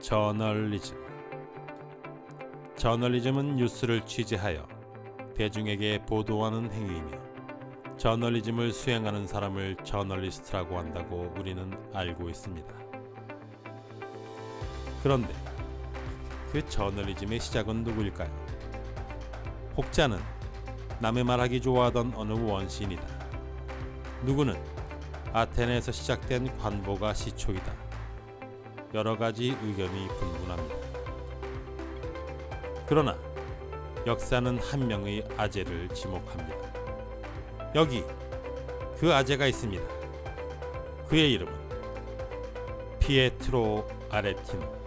저널리즘. 저널리즘은 뉴스를 취재하여 대중에게 보도하는 행위이며, 저널리즘을 수행하는 사람을 저널리스트라고 한다고 우리는 알고 있습니다. 그런데 그 저널리즘의 시작은 누구일까요? 혹자는 남의 말하기 좋아하던 어느 원시인이다. 누구는 아테네에서 시작된 관보가 시초이다. 여러 가지 의견이 분분합니다. 그러나 역사는 한 명의 아재를 지목합니다. 여기 그 아재가 있습니다. 그의 이름은 피에트로 아레티노.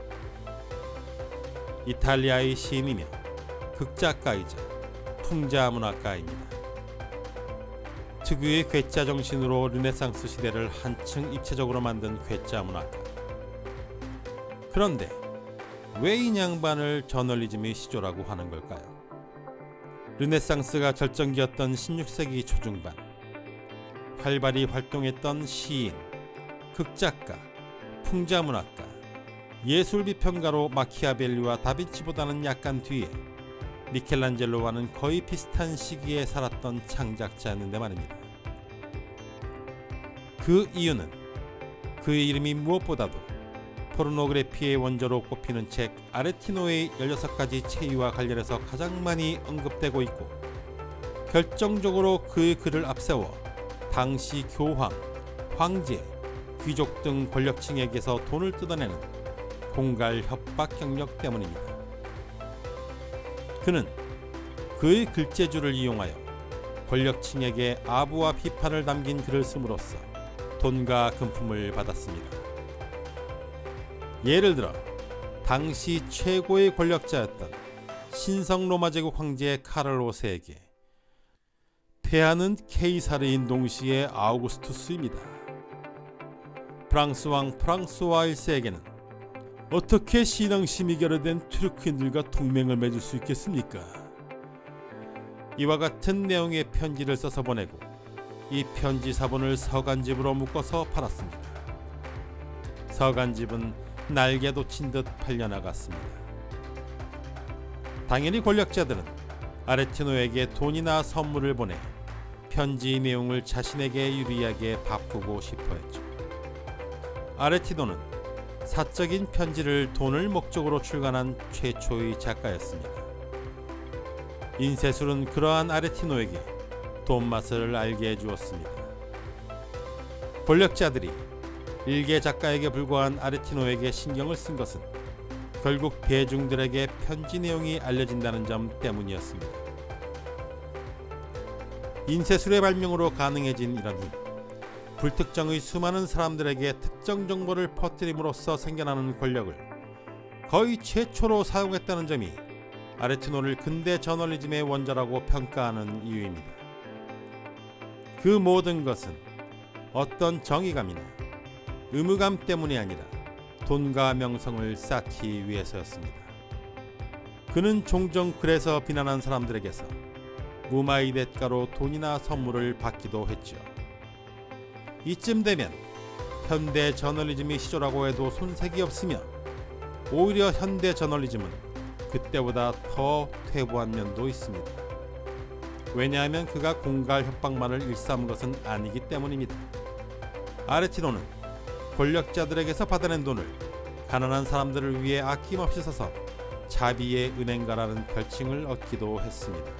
이탈리아의 시인이며 극작가이자 풍자문학가입니다. 특유의 괴짜 정신으로 르네상스 시대를 한층 입체적으로 만든 괴짜 문학가. 그런데 왜 이 양반을 저널리즘의 시조라고 하는 걸까요? 르네상스가 절정기였던 16세기 초중반, 활발히 활동했던 시인, 극작가, 풍자문학가, 예술비평가로 마키아벨리와 다빈치보다는 약간 뒤에 미켈란젤로와는 거의 비슷한 시기에 살았던 창작자였는데 말입니다. 그 이유는 그의 이름이 무엇보다도 포르노그래피의 원조로 꼽히는 책 아레티노의 16가지 체위와 관련해서 가장 많이 언급되고 있고, 결정적으로 그의 글을 앞세워 당시 교황, 황제, 귀족 등 권력층에게서 돈을 뜯어내는 공갈 협박 경력 때문입니다. 그는 그의 글재주를 이용하여 권력층에게 아부와 비판을 담긴 글을 씀으로써 돈과 금품을 받았습니다. 예를 들어 당시 최고의 권력자였던 신성 로마 제국 황제 카를로스에게 패하는 케이사르인 동시에 아우구스투스입니다. 프랑스 왕 프랑스와 1세에게는 어떻게 신앙심이 결여된 튀르크인들과 동맹을 맺을 수 있겠습니까? 이와 같은 내용의 편지를 써서 보내고, 이 편지 사본을 서간집으로 묶어서 팔았습니다. 서간집은 날개 돋친 듯 팔려나갔습니다. 당연히 권력자들은 아레티노에게 돈이나 선물을 보내 편지 내용을 자신에게 유리하게 바꾸고 싶어했죠. 아레티노는 사적인 편지를 돈을 목적으로 출간한 최초의 작가였습니다. 인쇄술은 그러한 아레티노에게 돈맛을 알게 해주었습니다. 권력자들이 일개 작가에게 불과한 아레티노에게 신경을 쓴 것은 결국 대중들에게 편지 내용이 알려진다는 점 때문이었습니다. 인쇄술의 발명으로 가능해진 이런 힘, 불특정의 수많은 사람들에게 특정 정보를 퍼뜨림으로써 생겨나는 권력을 거의 최초로 사용했다는 점이 아레티노를 근대 저널리즘의 원조라고 평가하는 이유입니다. 그 모든 것은 어떤 정의감이나 의무감 때문이 아니라 돈과 명성을 쌓기 위해서였습니다. 그는 종종 그래서 비난한 사람들에게서 무마의 대가로 돈이나 선물을 받기도 했죠. 이쯤 되면 현대 저널리즘의 시조라고 해도 손색이 없으며, 오히려 현대 저널리즘은 그때보다 더 퇴보한 면도 있습니다. 왜냐하면 그가 공갈 협박만을 일삼은 것은 아니기 때문입니다. 아레티노는 권력자들에게서 받아낸 돈을 가난한 사람들을 위해 아낌없이 써서 자비의 은행가라는 별칭을 얻기도 했습니다.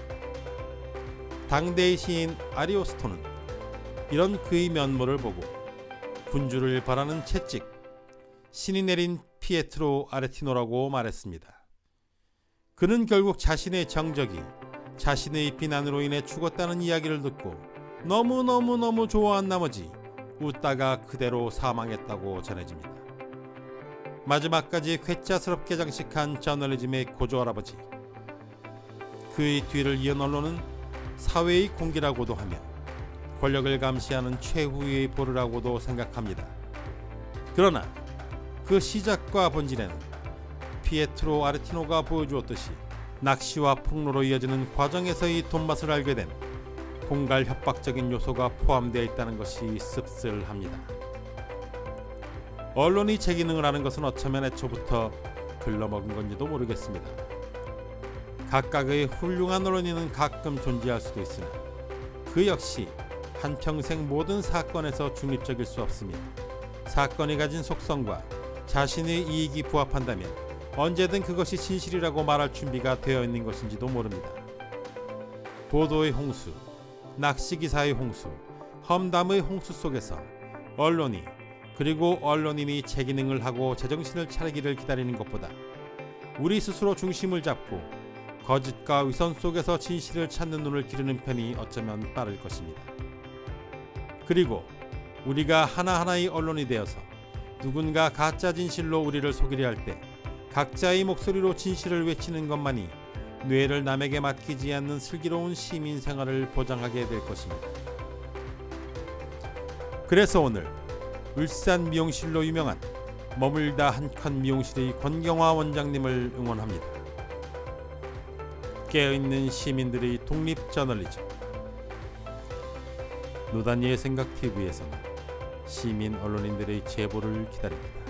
당대의 시인 아리오스토는 이런 그의 면모를 보고 군주를 바라는 채찍, 신이 내린 피에트로 아레티노라고 말했습니다. 그는 결국 자신의 정적이 자신의 비난으로 인해 죽었다는 이야기를 듣고 너무너무 좋아한 나머지 웃다가 그대로 사망했다고 전해집니다. 마지막까지 괴짜스럽게 장식한 저널리즘의 고조할아버지, 그의 뒤를 이은 언론은 사회의 공기라고도 하며 권력을 감시하는 최후의 보루라고도 생각합니다. 그러나 그 시작과 본질에는 피에트로 아레티노가 보여주었듯이 낚시와 폭로로 이어지는 과정에서의 돈맛을 알게 된 공갈 협박적인 요소가 포함되어 있다는 것이 씁쓸합니다. 언론이 제 기능을 하는 것은 어쩌면 애초부터 글러먹은 건지도 모르겠습니다. 각각의 훌륭한 언론인은 가끔 존재할 수도 있으나 그 역시 한평생 모든 사건에서 중립적일 수 없으며 사건이 가진 속성과 자신의 이익이 부합한다면 언제든 그것이 진실이라고 말할 준비가 되어 있는 것인지도 모릅니다. 보도의 홍수, 낚시기사의 홍수, 험담의 홍수 속에서 언론이 그리고 언론인이 제 기능을 하고 제정신을 차리기를 기다리는 것보다 우리 스스로 중심을 잡고 거짓과 위선 속에서 진실을 찾는 눈을 기르는 편이 어쩌면 빠를 것입니다. 그리고 우리가 하나하나의 언론이 되어서 누군가 가짜 진실로 우리를 속이려 할 때 각자의 목소리로 진실을 외치는 것만이 뇌를 남에게 맡기지 않는 슬기로운 시민 생활을 보장하게 될 것입니다. 그래서 오늘 울산 미용실로 유명한 머물다 한 칸 미용실의 권경화 원장님을 응원합니다. 깨어있는 시민들의 독립 저널리즘 노단이의 생각 TV에서는 시민 언론인들의 제보를 기다립니다.